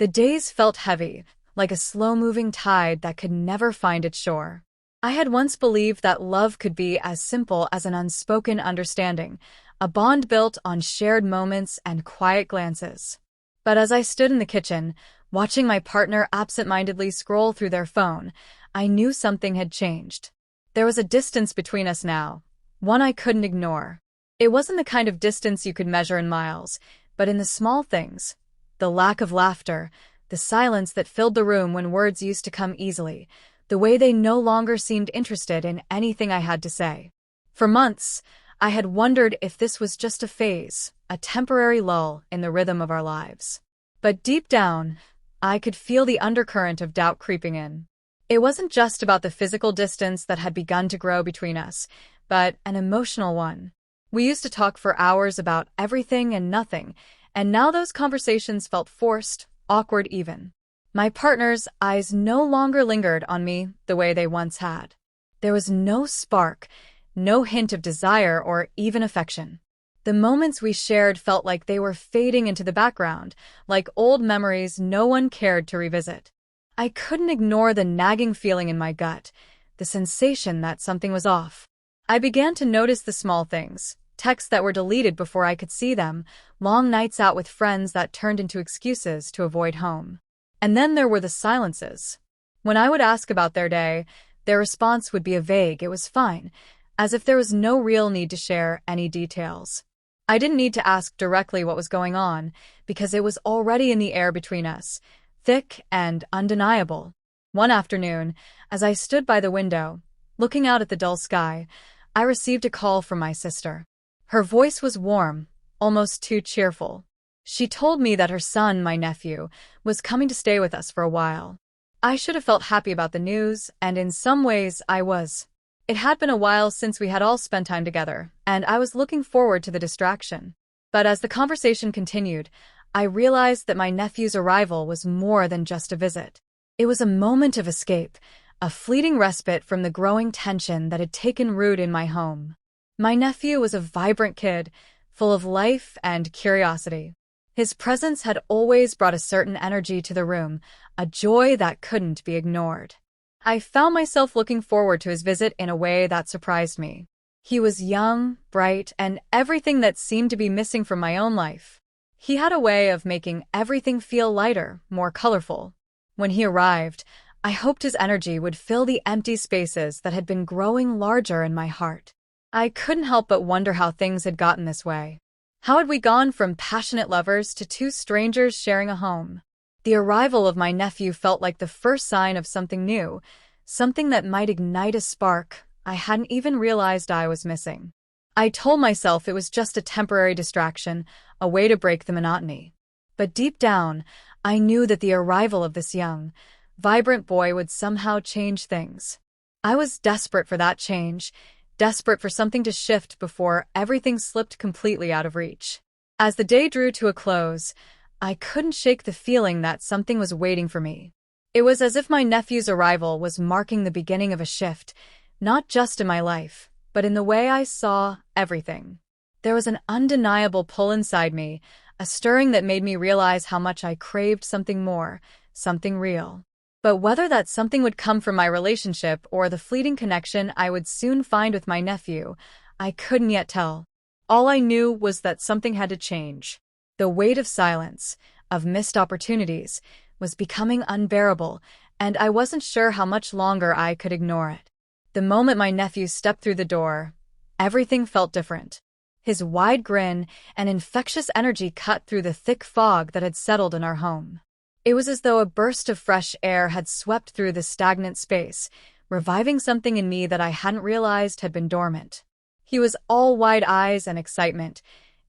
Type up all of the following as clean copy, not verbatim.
The days felt heavy, like a slow-moving tide that could never find its shore. I had once believed that love could be as simple as an unspoken understanding, a bond built on shared moments and quiet glances. But as I stood in the kitchen, watching my partner absent-mindedly scroll through their phone, I knew something had changed. There was a distance between us now, one I couldn't ignore. It wasn't the kind of distance you could measure in miles, but in the small things. The lack of laughter, the silence that filled the room when words used to come easily, the way they no longer seemed interested in anything I had to say. For months, I had wondered if this was just a phase, a temporary lull in the rhythm of our lives. But deep down, I could feel the undercurrent of doubt creeping in. It wasn't just about the physical distance that had begun to grow between us, but an emotional one. We used to talk for hours about everything and nothing, and now those conversations felt forced, awkward even. My partner's eyes no longer lingered on me the way they once had. There was no spark, no hint of desire or even affection. The moments we shared felt like they were fading into the background, like old memories no one cared to revisit. I couldn't ignore the nagging feeling in my gut, the sensation that something was off. I began to notice the small things, texts that were deleted before I could see them, long nights out with friends that turned into excuses to avoid home. And then there were the silences. When I would ask about their day, their response would be a vague "it was fine," as if there was no real need to share any details. I didn't need to ask directly what was going on, because it was already in the air between us, thick and undeniable. One afternoon, as I stood by the window, looking out at the dull sky, I received a call from my sister. Her voice was warm, almost too cheerful. She told me that her son, my nephew, was coming to stay with us for a while. I should have felt happy about the news, and in some ways I was. It had been a while since we had all spent time together, and I was looking forward to the distraction. But as the conversation continued, I realized that my nephew's arrival was more than just a visit. It was a moment of escape, a fleeting respite from the growing tension that had taken root in my home. My nephew was a vibrant kid, full of life and curiosity. His presence had always brought a certain energy to the room, a joy that couldn't be ignored. I found myself looking forward to his visit in a way that surprised me. He was young, bright, and everything that seemed to be missing from my own life. He had a way of making everything feel lighter, more colorful. When he arrived, I hoped his energy would fill the empty spaces that had been growing larger in my heart. I couldn't help but wonder how things had gotten this way. How had we gone from passionate lovers to two strangers sharing a home? The arrival of my nephew felt like the first sign of something new, something that might ignite a spark I hadn't even realized I was missing. I told myself it was just a temporary distraction, a way to break the monotony. But deep down, I knew that the arrival of this young, vibrant boy would somehow change things. I was desperate for that change, desperate for something to shift before everything slipped completely out of reach. As the day drew to a close, I couldn't shake the feeling that something was waiting for me. It was as if my nephew's arrival was marking the beginning of a shift, not just in my life, but in the way I saw everything. There was an undeniable pull inside me, a stirring that made me realize how much I craved something more, something real. But whether that something would come from my relationship or the fleeting connection I would soon find with my nephew, I couldn't yet tell. All I knew was that something had to change. The weight of silence, of missed opportunities, was becoming unbearable, and I wasn't sure how much longer I could ignore it. The moment my nephew stepped through the door, everything felt different. His wide grin and infectious energy cut through the thick fog that had settled in our home. It was as though a burst of fresh air had swept through the stagnant space, reviving something in me that I hadn't realized had been dormant. He was all wide eyes and excitement,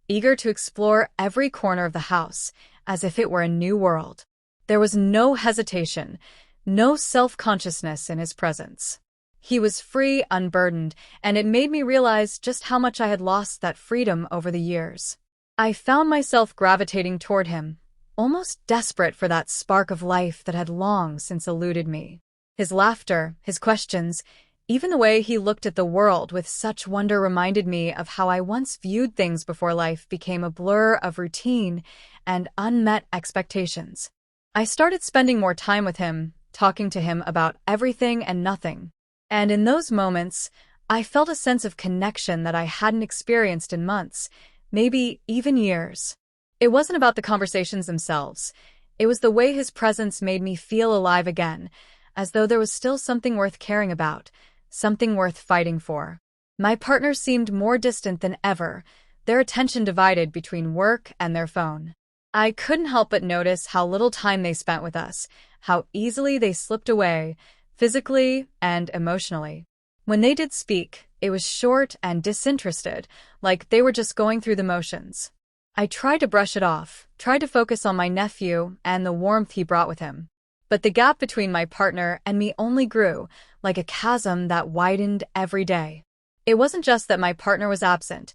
eager to explore every corner of the house, as if it were a new world. There was no hesitation, no self-consciousness in his presence. He was free, unburdened, and it made me realize just how much I had lost that freedom over the years. I found myself gravitating toward him, almost desperate for that spark of life that had long since eluded me. His laughter, his questions, even the way he looked at the world with such wonder reminded me of how I once viewed things before life became a blur of routine and unmet expectations. I started spending more time with him, talking to him about everything and nothing. And in those moments, I felt a sense of connection that I hadn't experienced in months, maybe even years. It wasn't about the conversations themselves. It was the way his presence made me feel alive again, as though there was still something worth caring about, something worth fighting for. My partner seemed more distant than ever, their attention divided between work and their phone. I couldn't help but notice how little time they spent with us, how easily they slipped away, physically and emotionally. When they did speak, it was short and disinterested, like they were just going through the motions. I tried to brush it off, tried to focus on my nephew and the warmth he brought with him. But the gap between my partner and me only grew, like a chasm that widened every day. It wasn't just that my partner was absent,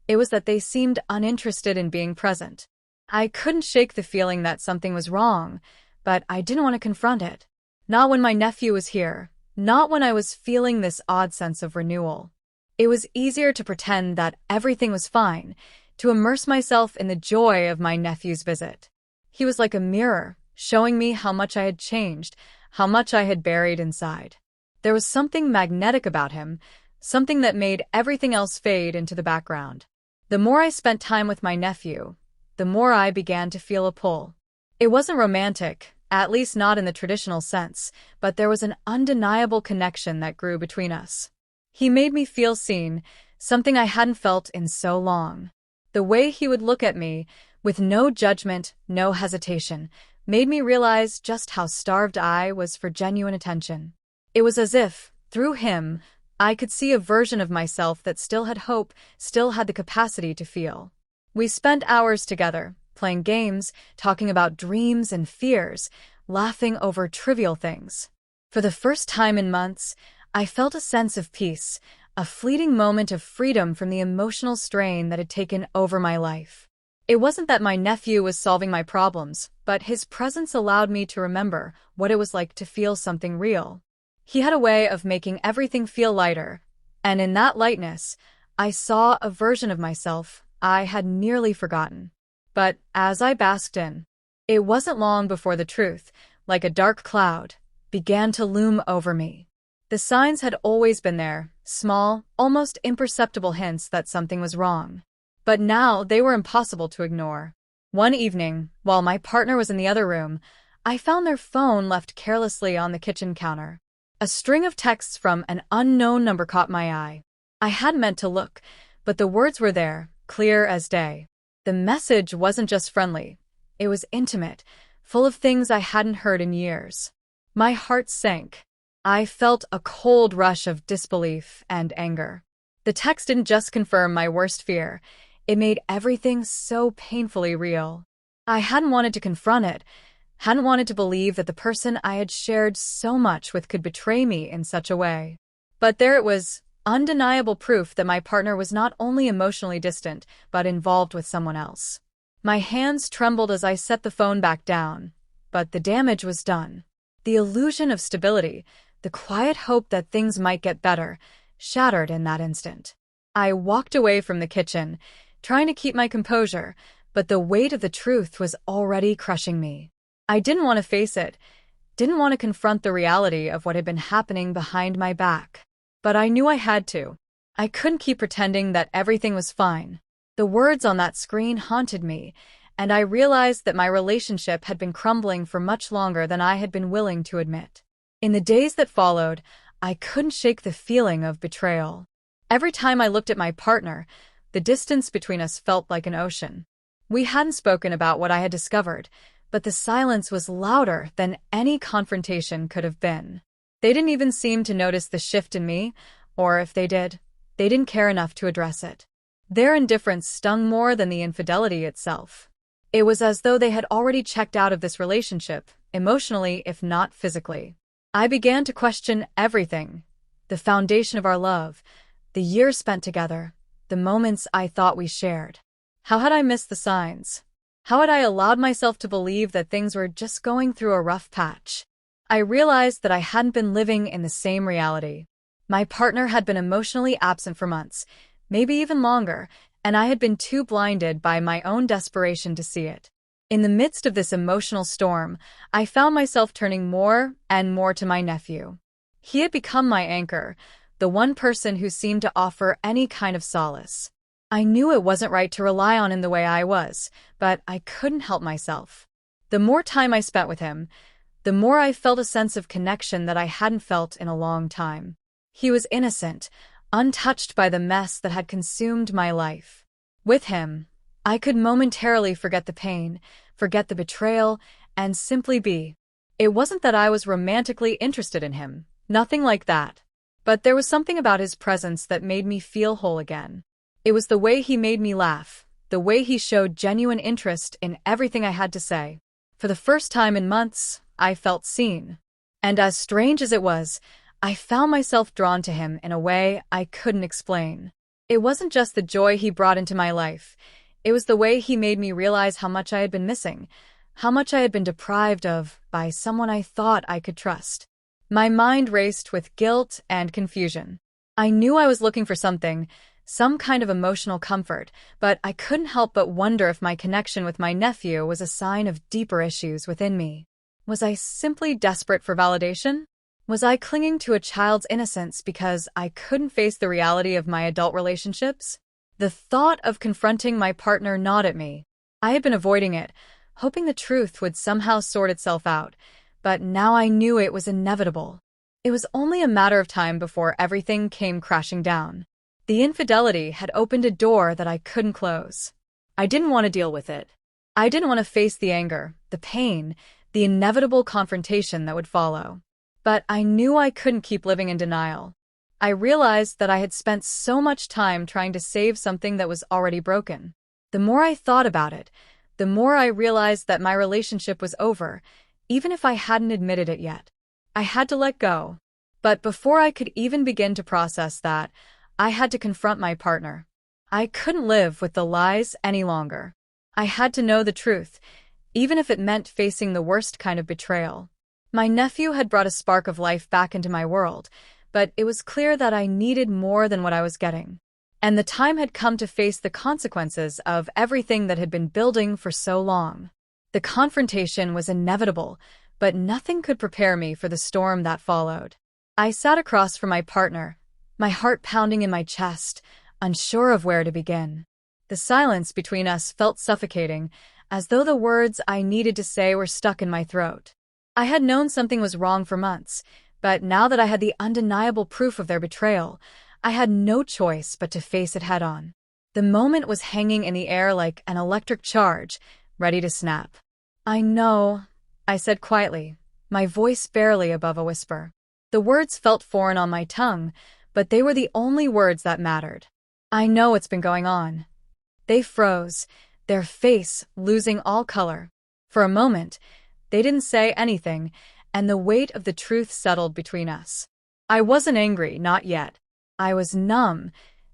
it was that they seemed uninterested in being present. I couldn't shake the feeling that something was wrong, but I didn't want to confront it. Not when my nephew was here, not when I was feeling this odd sense of renewal. It was easier to pretend that everything was fine, to immerse myself in the joy of my nephew's visit. He was like a mirror, showing me how much I had changed, how much I had buried inside. There was something magnetic about him, something that made everything else fade into the background. The more I spent time with my nephew, the more I began to feel a pull. It wasn't romantic, at least not in the traditional sense, but there was an undeniable connection that grew between us. He made me feel seen, something I hadn't felt in so long. The way he would look at me, with no judgment, no hesitation, made me realize just how starved I was for genuine attention. It was as if, through him, I could see a version of myself that still had hope, still had the capacity to feel. We spent hours together, playing games, talking about dreams and fears, laughing over trivial things. For the first time in months, I felt a sense of peace, a fleeting moment of freedom from the emotional strain that had taken over my life. It wasn't that my nephew was solving my problems, but his presence allowed me to remember what it was like to feel something real. He had a way of making everything feel lighter, and in that lightness, I saw a version of myself I had nearly forgotten. But as I basked in, it wasn't long before the truth, like a dark cloud, began to loom over me. The signs had always been there, small, almost imperceptible hints that something was wrong. But now they were impossible to ignore. One evening, while my partner was in the other room, I found their phone left carelessly on the kitchen counter. A string of texts from an unknown number caught my eye. I hadn't meant to look, but the words were there, clear as day. The message wasn't just friendly. It was intimate, full of things I hadn't heard in years. My heart sank. I felt a cold rush of disbelief and anger. The text didn't just confirm my worst fear. It made everything so painfully real. I hadn't wanted to confront it, hadn't wanted to believe that the person I had shared so much with could betray me in such a way. But there it was, undeniable proof that my partner was not only emotionally distant, but involved with someone else. My hands trembled as I set the phone back down, but the damage was done. The illusion of stability, the quiet hope that things might get better, shattered in that instant. I walked away from the kitchen, trying to keep my composure, but the weight of the truth was already crushing me. I didn't want to face it, didn't want to confront the reality of what had been happening behind my back. But I knew I had to. I couldn't keep pretending that everything was fine. The words on that screen haunted me, and I realized that my relationship had been crumbling for much longer than I had been willing to admit. In the days that followed, I couldn't shake the feeling of betrayal. Every time I looked at my partner, the distance between us felt like an ocean. We hadn't spoken about what I had discovered, but the silence was louder than any confrontation could have been. They didn't even seem to notice the shift in me, or if they did, they didn't care enough to address it. Their indifference stung more than the infidelity itself. It was as though they had already checked out of this relationship, emotionally if not physically. I began to question everything, the foundation of our love, the years spent together, the moments I thought we shared. How had I missed the signs? How had I allowed myself to believe that things were just going through a rough patch? I realized that I hadn't been living in the same reality. My partner had been emotionally absent for months, maybe even longer, and I had been too blinded by my own desperation to see it. In the midst of this emotional storm, I found myself turning more and more to my nephew. He had become my anchor, the one person who seemed to offer any kind of solace. I knew it wasn't right to rely on him the way I was, but I couldn't help myself. The more time I spent with him, the more I felt a sense of connection that I hadn't felt in a long time. He was innocent, untouched by the mess that had consumed my life. With him, I could momentarily forget the pain, forget the betrayal, and simply be. It wasn't that I was romantically interested in him, nothing like that. But there was something about his presence that made me feel whole again. It was the way he made me laugh, the way he showed genuine interest in everything I had to say. For the first time in months, I felt seen. And as strange as it was, I found myself drawn to him in a way I couldn't explain. It wasn't just the joy he brought into my life. It was the way he made me realize how much I had been missing, how much I had been deprived of by someone I thought I could trust. My mind raced with guilt and confusion. I knew I was looking for something, some kind of emotional comfort, but I couldn't help but wonder if my connection with my nephew was a sign of deeper issues within me. Was I simply desperate for validation? Was I clinging to a child's innocence because I couldn't face the reality of my adult relationships? The thought of confronting my partner gnawed at me. I had been avoiding it, hoping the truth would somehow sort itself out, but now I knew it was inevitable. It was only a matter of time before everything came crashing down. The infidelity had opened a door that I couldn't close. I didn't want to deal with it. I didn't want to face the anger, the pain, the inevitable confrontation that would follow. But I knew I couldn't keep living in denial. I realized that I had spent so much time trying to save something that was already broken. The more I thought about it, the more I realized that my relationship was over, even if I hadn't admitted it yet. I had to let go. But before I could even begin to process that, I had to confront my partner. I couldn't live with the lies any longer. I had to know the truth, even if it meant facing the worst kind of betrayal. My nephew had brought a spark of life back into my world, but it was clear that I needed more than what I was getting. And the time had come to face the consequences of everything that had been building for so long. The confrontation was inevitable, but nothing could prepare me for the storm that followed. I sat across from my partner, my heart pounding in my chest, unsure of where to begin. The silence between us felt suffocating, as though the words I needed to say were stuck in my throat. I had known something was wrong for months, but now that I had the undeniable proof of their betrayal, I had no choice but to face it head-on. The moment was hanging in the air like an electric charge, ready to snap. "I know," I said quietly, my voice barely above a whisper. The words felt foreign on my tongue, but they were the only words that mattered. "I know what's been going on." They froze, their face losing all color. For a moment, they didn't say anything, and the weight of the truth settled between us. I wasn't angry, not yet. I was numb,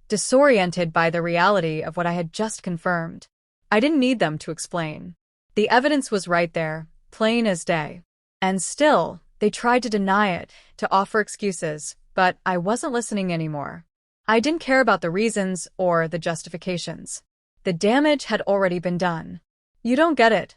disoriented by the reality of what I had just confirmed. I didn't need them to explain. The evidence was right there, plain as day. And still, they tried to deny it, to offer excuses, but I wasn't listening anymore. I didn't care about the reasons or the justifications. The damage had already been done. "You don't get it,"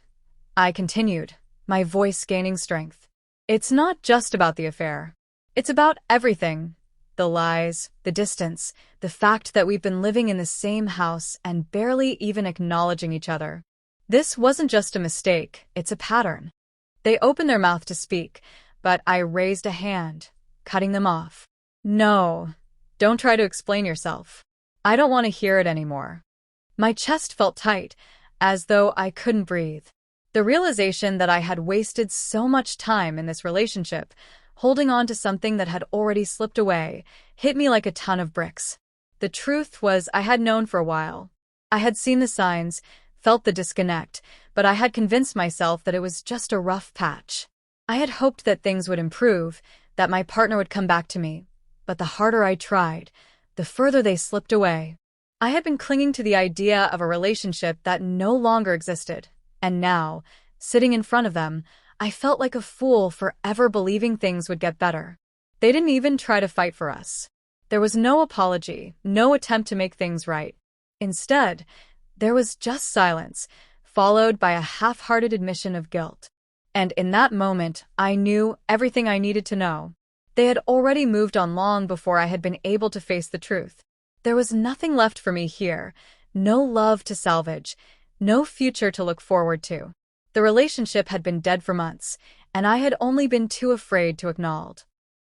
I continued, my voice gaining strength. "It's not just about the affair. It's about everything. The lies, the distance, the fact that we've been living in the same house and barely even acknowledging each other. This wasn't just a mistake, it's a pattern." They opened their mouth to speak, but I raised a hand, cutting them off. "No, don't try to explain yourself. I don't want to hear it anymore." My chest felt tight, as though I couldn't breathe. The realization that I had wasted so much time in this relationship, holding on to something that had already slipped away, hit me like a ton of bricks. The truth was I had known for a while. I had seen the signs, felt the disconnect, but I had convinced myself that it was just a rough patch. I had hoped that things would improve, that my partner would come back to me, but the harder I tried, the further they slipped away. I had been clinging to the idea of a relationship that no longer existed, and now, sitting in front of them, I felt like a fool for ever believing things would get better. They didn't even try to fight for us. There was no apology, no attempt to make things right. Instead, there was just silence, followed by a half-hearted admission of guilt. And in that moment, I knew everything I needed to know. They had already moved on long before I had been able to face the truth. There was nothing left for me here, no love to salvage, no future to look forward to. The relationship had been dead for months, and I had only been too afraid to acknowledge.